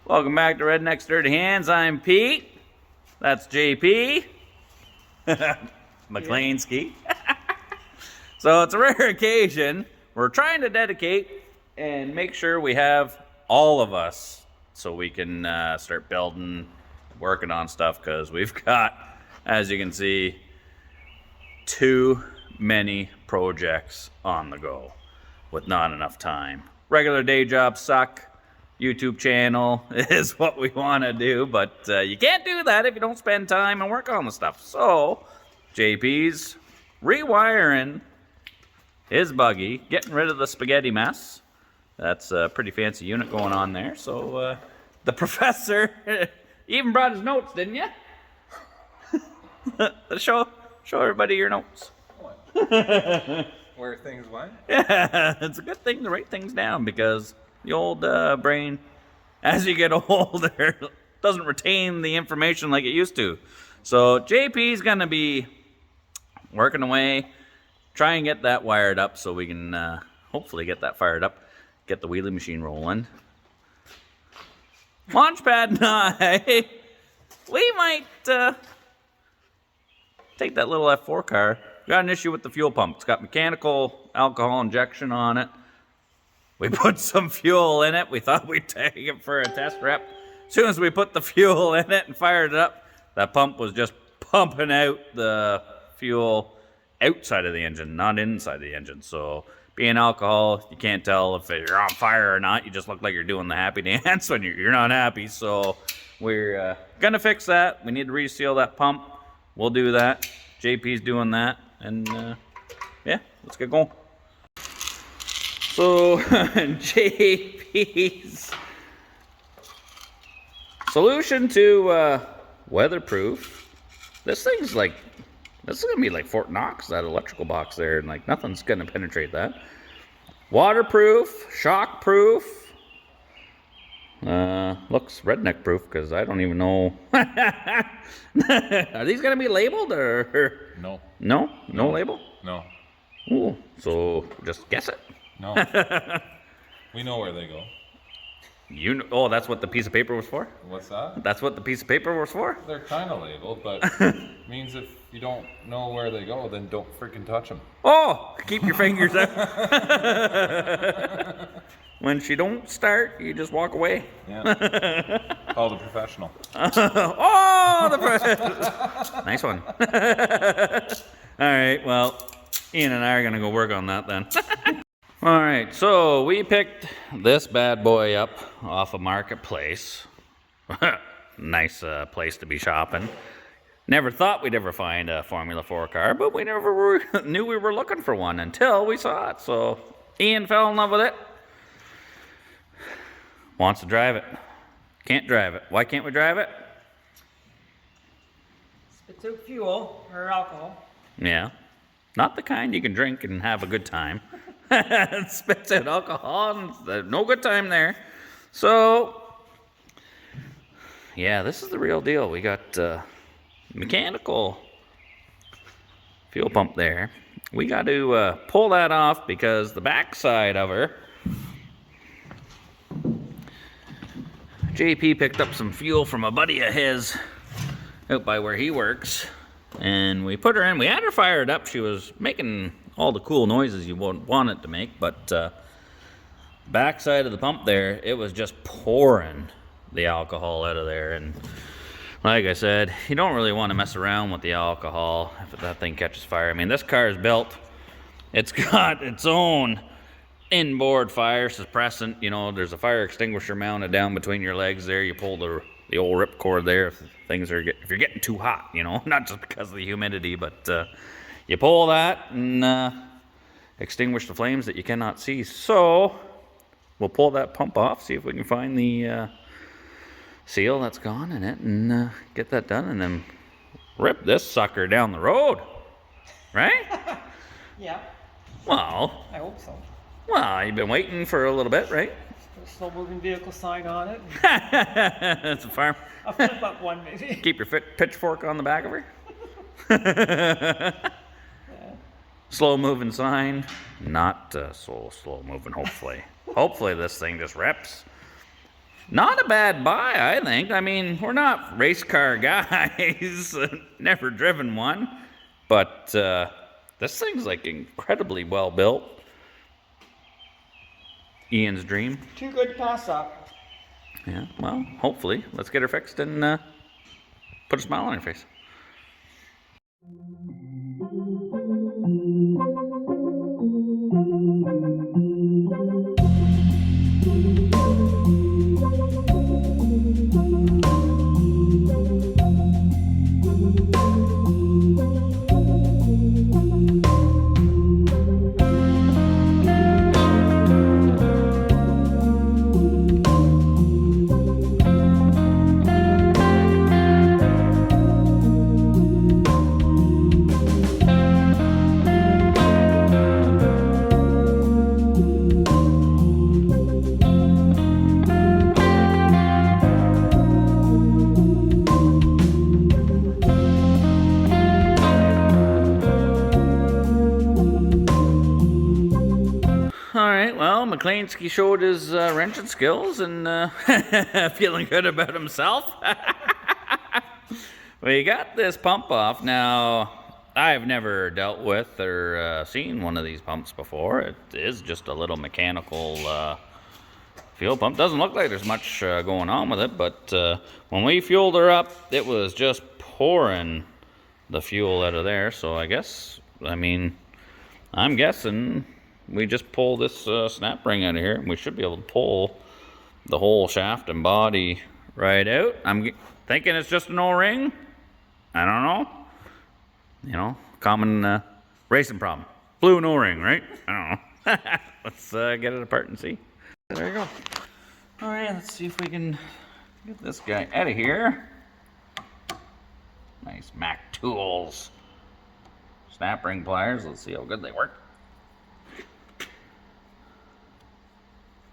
Welcome back to Redneck's Dirty Hands. I'm Pete. That's JP. McLeanski. So it's a rare occasion. We're trying to dedicate and make sure we have all of us so we can start building, working on stuff, because we've got, as you can see, too many projects on the go with not enough time. Regular day jobs suck. YouTube channel is what we want to do, but you can't do that if you don't spend time and work on the stuff. So JP's rewiring his buggy, getting rid of the spaghetti mess. That's a pretty fancy unit going on there. So the professor even brought his notes, didn't you? show everybody your notes. Where things went? Yeah, it's a good thing to write things down, because the old brain, as you get older, doesn't retain the information like it used to. So JP's gonna be working away, try and get that wired up so we can hopefully get that fired up, get the wheelie machine rolling. Launchpad and I, we might take that little F4 car. Got an issue with the fuel pump. It's got mechanical alcohol injection on it. We put some fuel in it. We thought we'd take it for a test rep. As soon as we put the fuel in it and fired it up, that pump was just pumping out the fuel outside of the engine, not inside the engine. So being alcohol, you can't tell if you're on fire or not. You just look like you're doing the happy dance when you're not happy. So we're gonna fix that. We need to reseal that pump. We'll do that. JP's doing that. And yeah, let's get going. So JP's solution to weatherproof. This is gonna be like Fort Knox, that electrical box there, and like nothing's gonna penetrate that. Waterproof, shockproof. Looks redneck proof, because I don't even know. Are these gonna be labeled or? No. No? No label? No. Ooh, so just guess it. No. We know where they go. You know, oh, that's what the piece of paper was for? What's that? That's what the piece of paper was for? They're kind of labeled, but means if you don't know where they go, then don't freaking touch them. Oh, keep your fingers out. When she don't start, you just walk away. Yeah. Call the professional. Oh, the professional. Nice one. All right, well, Ian and I are going to go work on that then. All right, so we picked this bad boy up off a marketplace. Nice place to be shopping. Never thought we'd ever find a Formula 4 car, but we never knew we were looking for one until we saw it. So Ian fell in love with it. Wants to drive it. Can't drive it. Why can't we drive it? Spits out fuel or alcohol. Yeah. Not the kind you can drink and have a good time. It spits out alcohol, and no good time there. So, yeah, this is the real deal. We got mechanical fuel pump there. We got to pull that off, because the backside of her, JP picked up some fuel from a buddy of his out by where he works, and we put her in. We had her fired up. She was making all the cool noises you wouldn't want it to make, but backside of the pump there, it was just pouring the alcohol out of there. And like I said, you don't really want to mess around with the alcohol if that thing catches fire. I mean, this car is built, it's got its own inboard fire suppressant. You know, there's a fire extinguisher mounted down between your legs there. You pull the old ripcord there if if you're getting too hot, you know, not just because of the humidity, but you pull that and extinguish the flames that you cannot see. So we'll pull that pump off, see if we can find the seal that's gone in it, and get that done, and then rip this sucker down the road, right? Yeah. Well, I hope so. Well, you've been waiting for a little bit, right? Put a slow moving vehicle sign on it. That's a farm. I'll flip up one maybe. Keep your pitchfork on the back of her. Slow moving sign. Not so slow moving, hopefully. Hopefully this thing just rips. Not a bad buy, I think. I mean, we're not race car guys. Never driven one. But this thing's like incredibly well built. Ian's dream. Too good to pass up. Yeah, well, hopefully. Let's get her fixed and put a smile on her face. Alright, well, McLeansky showed his wrenching skills and feeling good about himself. We got this pump off. Now, I've never dealt with or seen one of these pumps before. It is just a little mechanical fuel pump. Doesn't look like there's much going on with it, but when we fueled her up, it was just pouring the fuel out of there. So I mean, I'm guessing we just pull this snap ring out of here, and we should be able to pull the whole shaft and body right out. I'm thinking it's just an O-ring. I don't know. You know, common racing problem. Blew an O-ring, right? I don't know. Let's get it apart and see. There you go. All right, let's see if we can get this guy out of here. Nice Mac tools. Snap ring pliers. Let's see how good they work.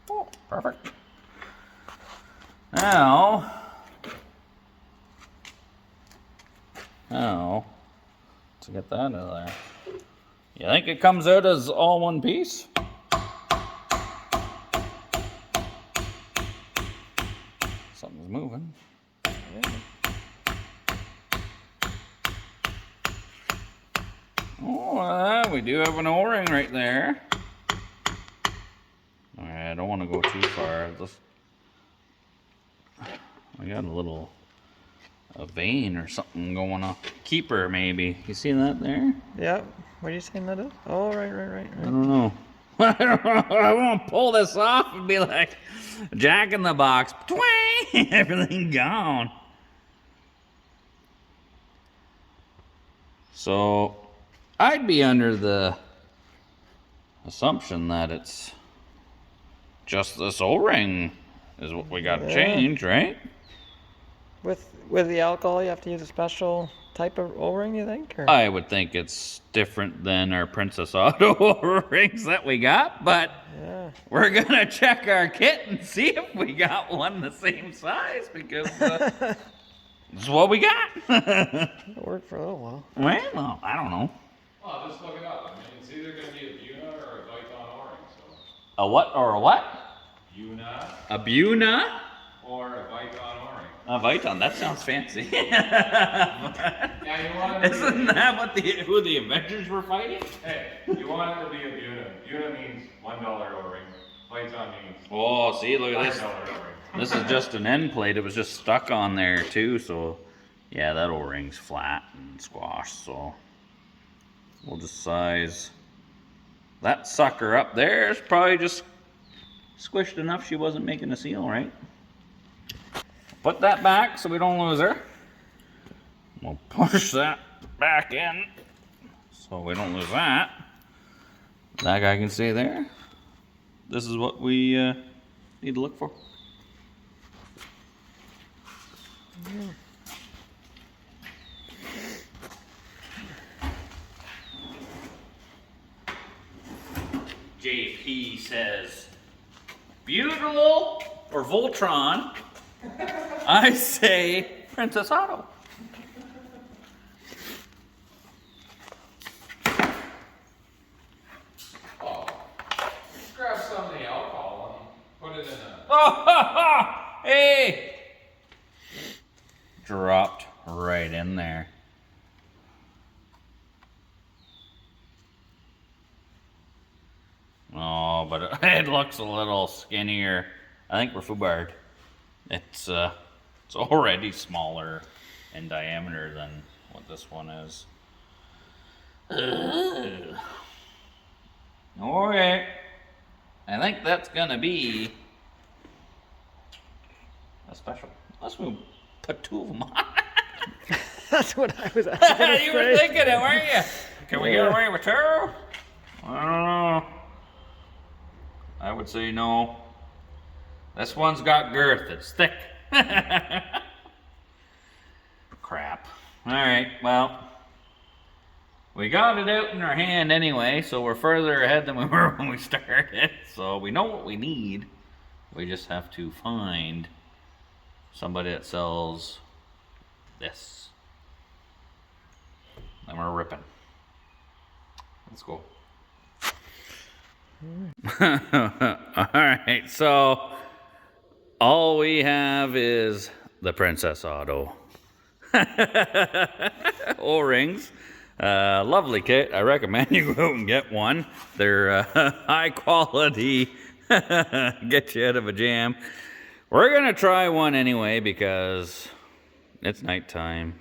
Oh, perfect. Now, to get that out of there. You think it comes out as all one piece? Something's moving. Yeah. Oh, we do have an O-ring right there. I don't want to go too far. I got a vein or something going on. Keeper, maybe. You see that there? Yeah. What are you saying that is? Oh, right. I don't know. I don't know. I won't pull this off and be like Jack in the Box. Twang! Everything gone. So, I'd be under the assumption that it's just this O-ring is what we got to change, right? With the alcohol, you have to use a special type of O-ring, you think? Or? I would think it's different than our Princess Auto O-rings that we got, but we're going to check our kit and see if we got one the same size, because this is what we got. It worked for a little while. Well, I don't know. Oh, just look it up. I mean, it's either going to be a Buna or a Viton O-ring, so. A what or a what? Buna A Buna? or a Viton O-ring. A Viton, that sounds fancy. Yeah, you want it to be, Isn't that who the Avengers were fighting? hey, you want it to be a Buna. Buna means $1 O-ring. Viton means Oh, see, look at $1 this. O-ring. This is just an end plate. It was just stuck on there too, so yeah, that O-ring's flat and squashed, so we'll just size that sucker up there. It's probably just squished enough she wasn't making a seal, right? Put that back so we don't lose her. We'll push that back in so we don't lose that. That guy can stay there. This is what we need to look for. JP says, Butyl or Voltron. I say Princess Auto. Oh, grab some of the alcohol and put it in a. Oh, Hey! Dropped right in there. Oh, but it looks a little skinnier. I think we're foobarred. It's already smaller in diameter than what this one is. Ugh. Okay. I think that's gonna be a special. Unless we put two of them on. That's what I was actually gonna You say. were thinking it, weren't you? Can we get Yeah. away with two? I don't know. I would say no. This one's got girth. It's thick. Crap. Alright, well. We got it out in our hand anyway, so we're further ahead than we were when we started. So we know what we need. We just have to find somebody that sells this. And we're ripping. Let's go. Alright, so all we have is the Princess Auto. O-rings. Lovely kit. I recommend you go out and get one. They're high quality. Get you out of a jam. We're gonna try one anyway because it's nighttime.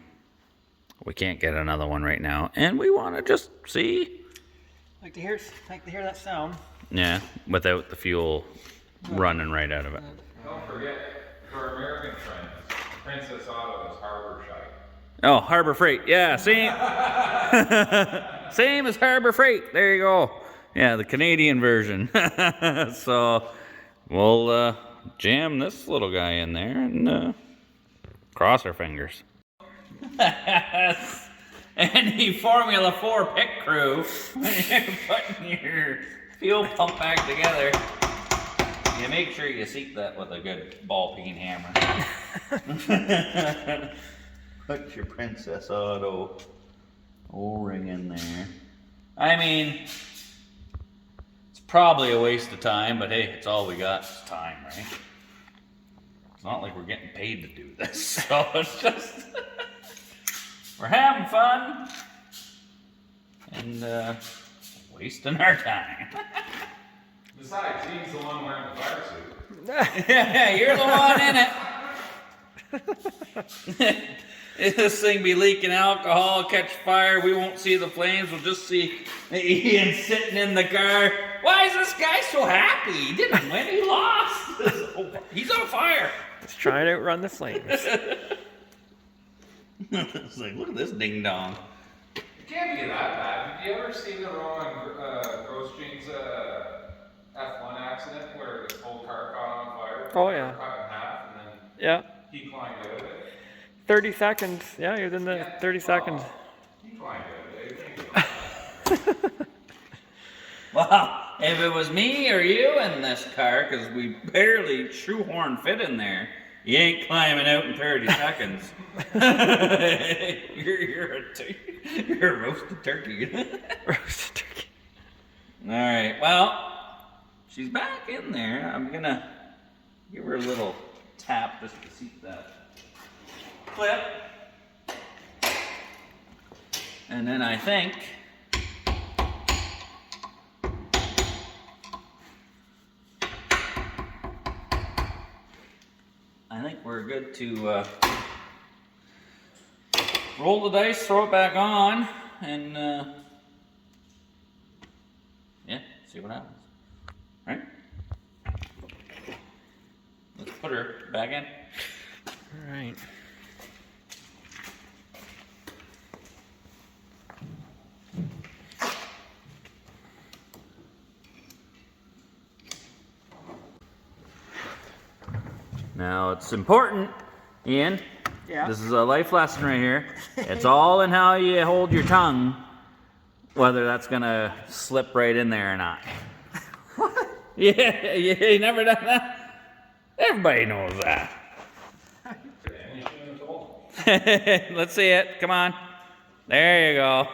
We can't get another one right now, and we want to just see. Like to hear that sound. Yeah, without the fuel running right out of it. Don't forget, for American friends, Princess Auto is Harbor Shite. Oh, Harbor Freight. Yeah, same. Same as Harbor Freight. There you go. Yeah, the Canadian version. So we'll jam this little guy in there and cross our fingers. Any Formula 4 pit crew, when you're putting your fuel pump back together, you make sure you seat that with a good ball peen hammer. Put your Princess Auto O-ring in there. I mean, it's probably a waste of time, but hey, it's all we got is time, right? It's not like we're getting paid to do this, so it's just we're having fun and wasting our time. Besides, he's the one wearing the fire suit. Yeah, you're the one in it. This thing be leaking alcohol, catch fire, we won't see the flames, we'll just see Ian sitting in the car. Why is this guy so happy? He didn't win, he lost. He's on fire. Just trying to outrun the flames. It's like, look at this ding dong. It can't be that bad. Have you ever seen the Roman Grosjean's F1 accident where his whole car caught on fire? Oh, yeah. Cut in half and then Yeah. he climbed out of it. 30 seconds. Yeah, he was in the 30 seconds. He climbed out of it. It can't be that Well, if it was me or you in this car, because we barely shoehorn fit in there, you ain't climbing out in 30 seconds. you're a roasted turkey. Roasted turkey. All right, well, she's back in there. I'm gonna give her a little tap just to see that clip. And then I think we're good to roll the dice, throw it back on, and yeah, see what happens. Right? Let's put her back in. All right. Now it's important, Ian. Yeah. This is a life lesson right here. It's all in how you hold your tongue, whether that's gonna slip right in there or not. What? Yeah, you never done that? Everybody knows that. Let's see it. Come on. There you go.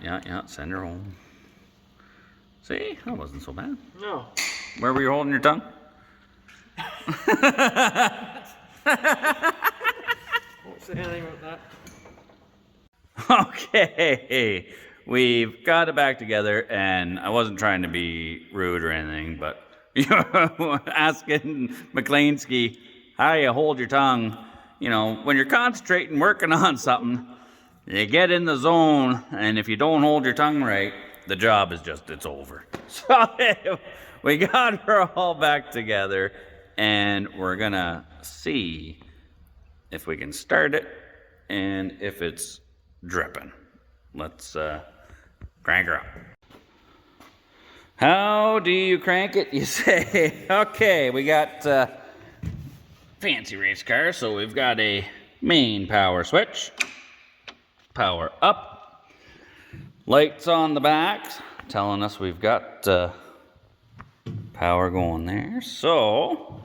yeah. Send her home. See, that wasn't so bad. No. Where were you holding your tongue? Won't say anything about that. Okay, we've got it back together, and I wasn't trying to be rude or anything, but you're asking McLeansky how you hold your tongue. You know, when you're concentrating, working on something, you get in the zone, and if you don't hold your tongue right, the job is just, it's over. So we got her all back together, and we're gonna see if we can start it and if it's dripping. Let's crank her up. How do you crank it, you say? Okay, we got fancy race car, so we've got a main power switch. Power up. Lights on the back telling us we've got power going there. So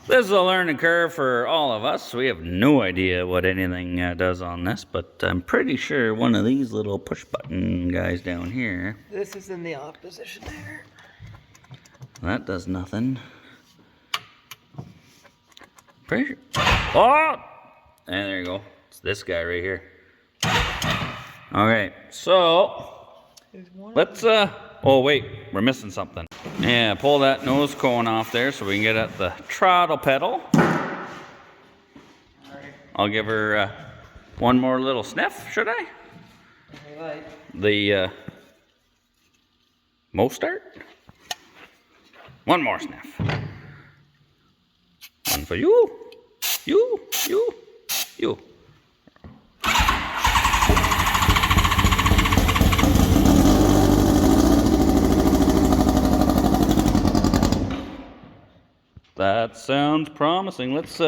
this is a learning curve for all of us. We have no idea what anything does on this, but I'm pretty sure one of these little push button guys down here. This is in the off position there. That does nothing. Pretty sure. Oh! And there you go. It's this guy right here. Okay, so let's oh wait, we're missing something. Yeah, pull that nose cone off there so we can get at the throttle pedal. I'll give her one more little sniff, should I? The Mostart? One more sniff. One for you, you. That sounds promising. Let's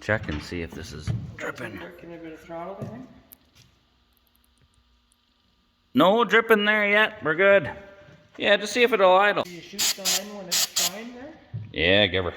check and see if this is dripping. Can I bit of throttle, do you think? No dripping there yet. We're good. Yeah, just see if it'll idle. Do you shoot some in when it's fine there? Yeah, give her.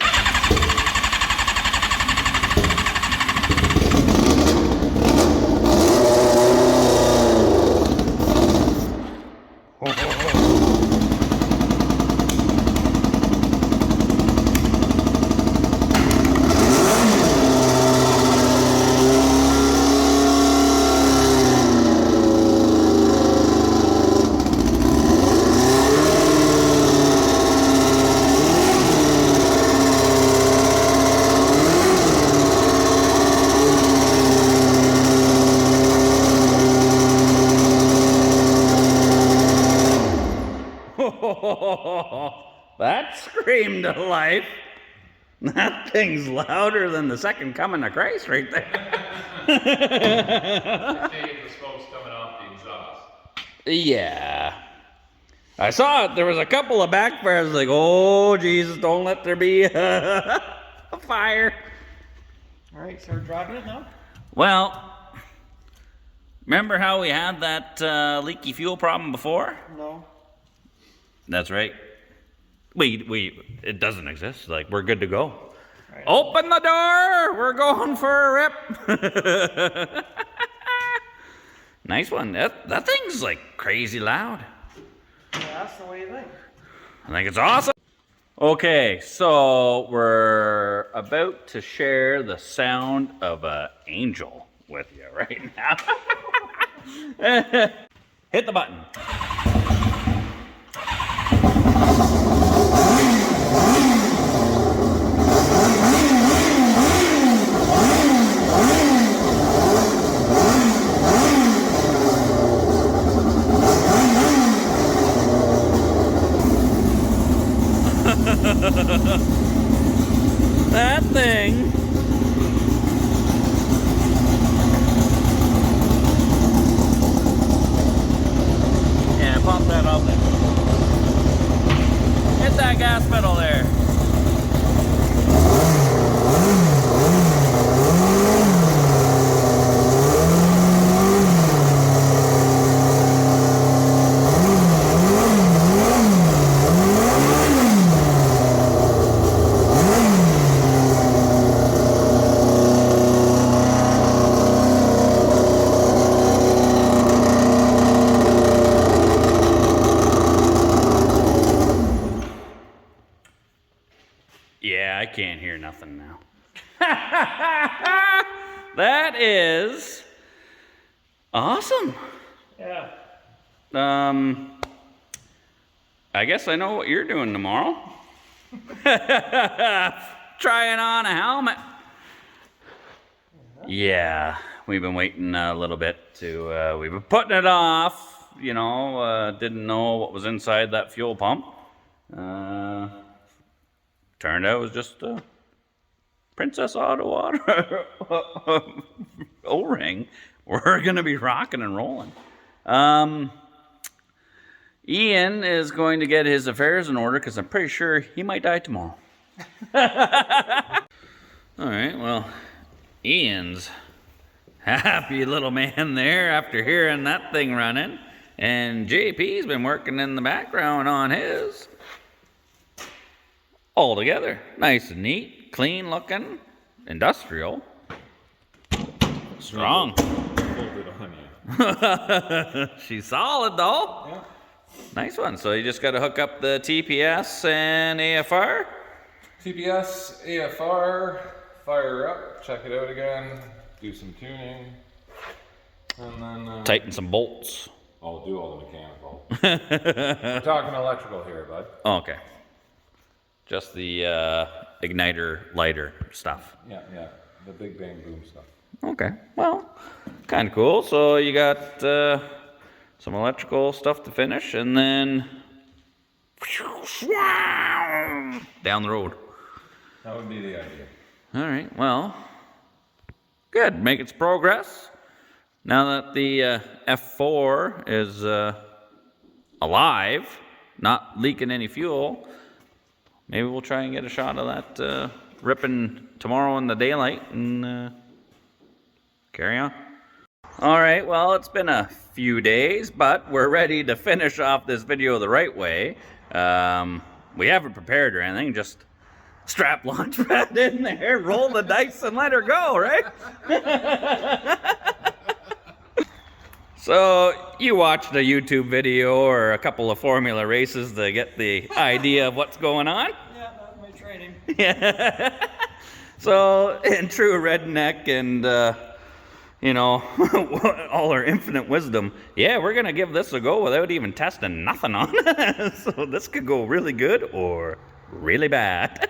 That screamed of life. That thing's louder than the second coming of Christ right there. Take it, the smoke's coming off the exhaust. Yeah. I saw it. There was a couple of backfires like, oh, Jesus, don't let there be a fire. All right, so we're driving it now? Well, remember how we had that leaky fuel problem before? No. That's right. It doesn't exist. Like, we're good to go. Right. Open the door! We're going for a rip. Nice one. That thing's like crazy loud. Yeah, that's the way you think. I think it's awesome. Okay, so we're about to share the sound of an angel with you right now. Hit the button. That thing. Yeah, pop that up there. Hit that gas pedal there. can't hear nothing now. That is awesome. Yeah. I guess I know what you're doing tomorrow. Trying on a helmet. Yeah, we've been waiting a little bit to, we've been putting it off, you know, didn't know what was inside that fuel pump. Turned out it was just a Princess Auto Water O-ring. We're gonna be rocking and rolling. Ian is going to get his affairs in order because I'm pretty sure he might die tomorrow. All right, well, Ian's happy little man there after hearing that thing running. And JP's been working in the background on his. All together. Nice and neat, clean looking, industrial. Strong. She's solid though. Yeah. Nice one. So you just got to hook up the TPS and AFR. TPS, AFR, fire up, check it out again, do some tuning, and then Tighten some bolts. I'll do all the mechanical. We're talking electrical here, bud. Oh, okay. Just the igniter lighter stuff. Yeah, the big bang boom stuff. Okay. Well, kind of cool. So you got some electrical stuff to finish, and then down the road. That would be the idea. All right. Well, good. Make its progress. Now that the F4 is alive, not leaking any fuel, maybe we'll try and get a shot of that ripping tomorrow in the daylight and carry on. All right, well, it's been a few days, but we're ready to finish off this video the right way. We haven't prepared or anything, just strap launchpad in there, roll the dice, and let her go, right? So, you watched a YouTube video or a couple of formula races to get the idea of what's going on? Yeah, that was my training. Yeah. So, in true redneck and, you know, all our infinite wisdom, yeah, we're going to give this a go without even testing nothing on it. So, this could go really good or really bad.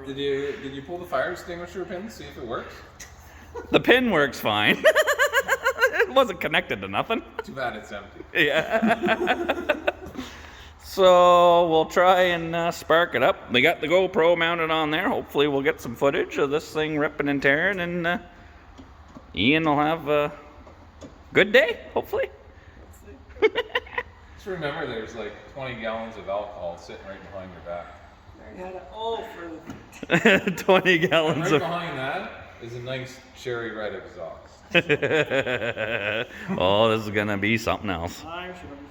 Did you pull the fire extinguisher pin, see if it works? The pin works fine. It wasn't connected to nothing. Too bad it's empty. Yeah. So we'll try and spark it up. We got the GoPro mounted on there. Hopefully we'll get some footage of this thing ripping and tearing, and Ian will have a good day, hopefully. Just remember there's like 20 gallons of alcohol sitting right behind your back. You had an O for the 20 And gallons right of... behind that is a nice cherry red exhaust. Oh, this is going to be something else. I'm sure it'll be fine.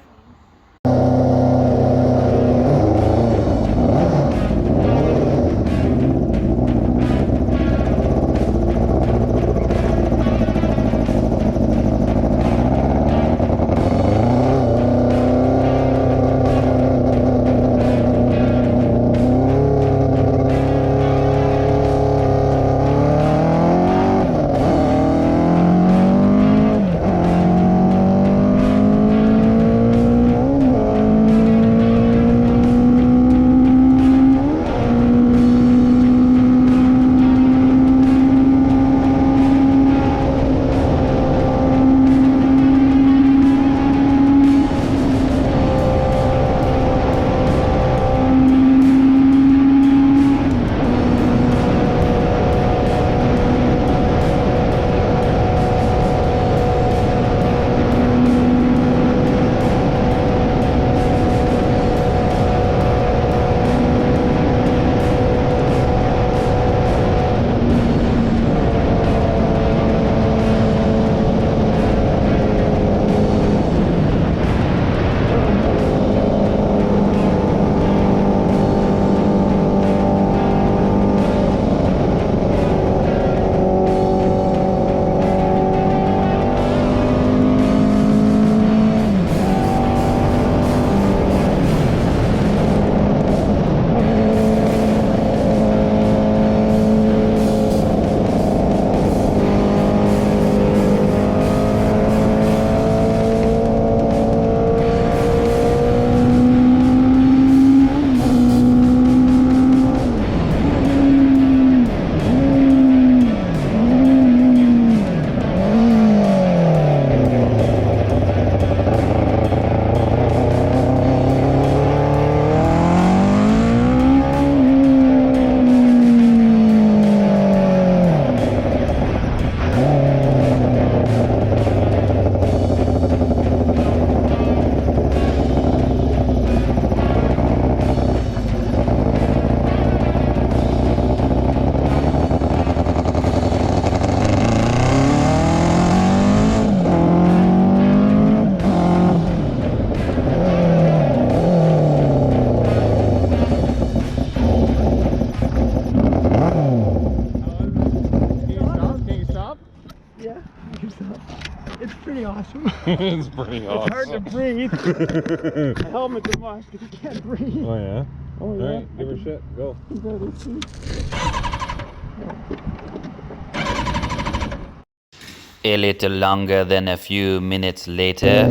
It's pretty awesome. It's pretty awesome. It's hard to breathe. The helmet's a must because you can't breathe. Oh yeah? Oh yeah. Alright, give her shit. Go. A little longer than a few minutes later.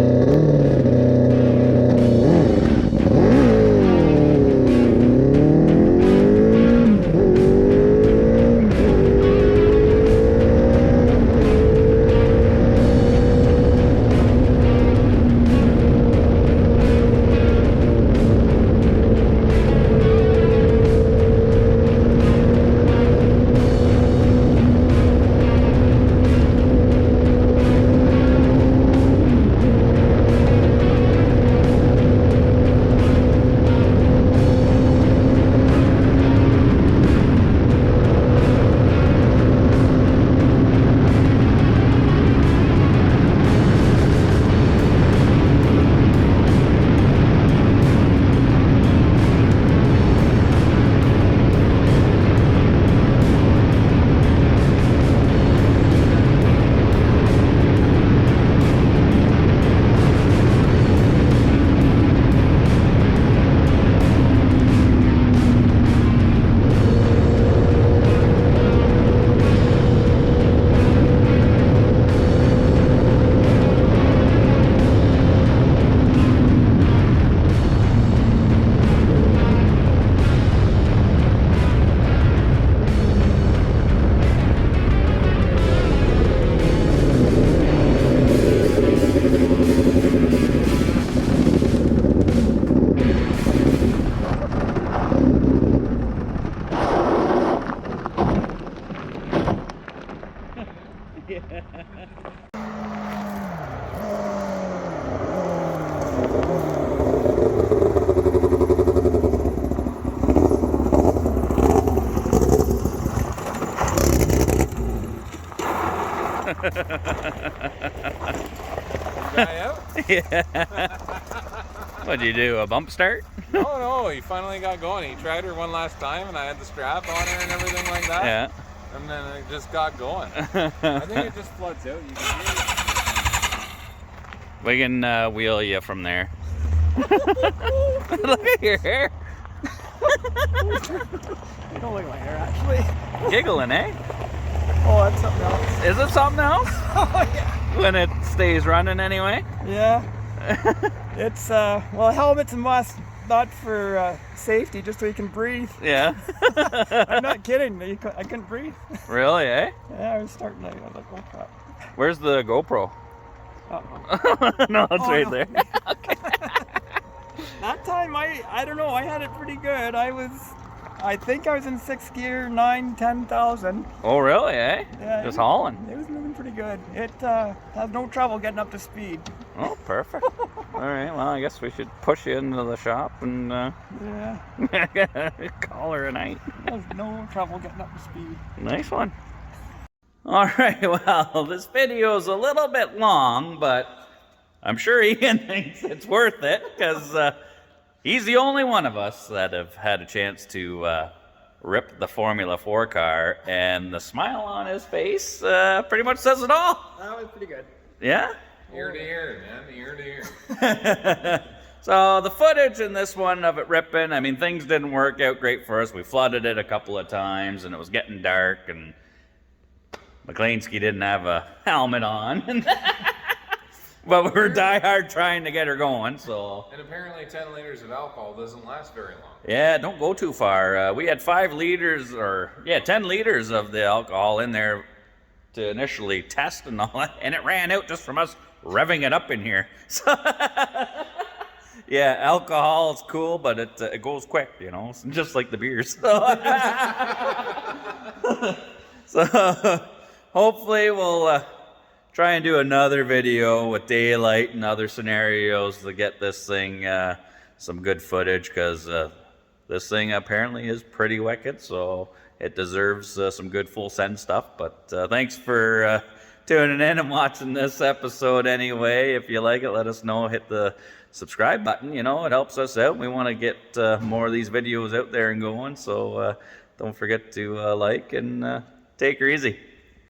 Guy out? Yeah. What'd you do, a bump start? No, he finally got going. He tried her one last time and I had the strap on her and everything like that. Yeah. And then it just got going. I think it just floods out. You can hear it. We can wheel you from there. Look at your hair. You don't look like hair actually. Giggling, eh? Oh, that's something else. Is it something else? Oh yeah. When it stays running anyway? Yeah. It's well, a helmet's a must, not for safety, just so you can breathe. Yeah. I'm not kidding. I couldn't breathe. Really, eh? Yeah, I was starting to. I was like, oh crap. Where's the GoPro? Uh-oh. No, it's Oh, right no. there. That time, I don't know. I had it pretty good. I think I was in 6th gear, 10,000. Oh, really, eh? Yeah, Just hauling. It was moving pretty good. It had no trouble getting up to speed. Oh, perfect. All right, well, I guess we should push you into the shop and Yeah, call her a night. there was no trouble getting up to speed. Nice one. All right, well, this video is a little bit long, but I'm sure Ian thinks it's worth it because he's the only one of us that have had a chance to rip the Formula 4 car, and the smile on his face pretty much says it all. That was pretty good. Yeah? Ear to ear, man. Ear to ear. So the footage in this one of it ripping, I mean, things didn't work out great for us. We flooded it a couple of times, and it was getting dark, and McLeansky didn't have a helmet on. But we were diehard trying to get her going, so. And apparently 10 liters of alcohol doesn't last very long. Yeah, don't go too far. We had 10 liters of the alcohol in there to initially test and all that, and it ran out just from us revving it up in here. So, yeah, alcohol is cool, but it goes quick, you know, just like the beers. So hopefully we'll try and do another video with daylight and other scenarios to get this thing some good footage, because this thing apparently is pretty wicked, so it deserves some good full send stuff. But thanks for tuning in and watching this episode anyway. If you like it, let us know. Hit the subscribe button, you know, it helps us out. We want to get more of these videos out there and going, so don't forget to like and take her easy.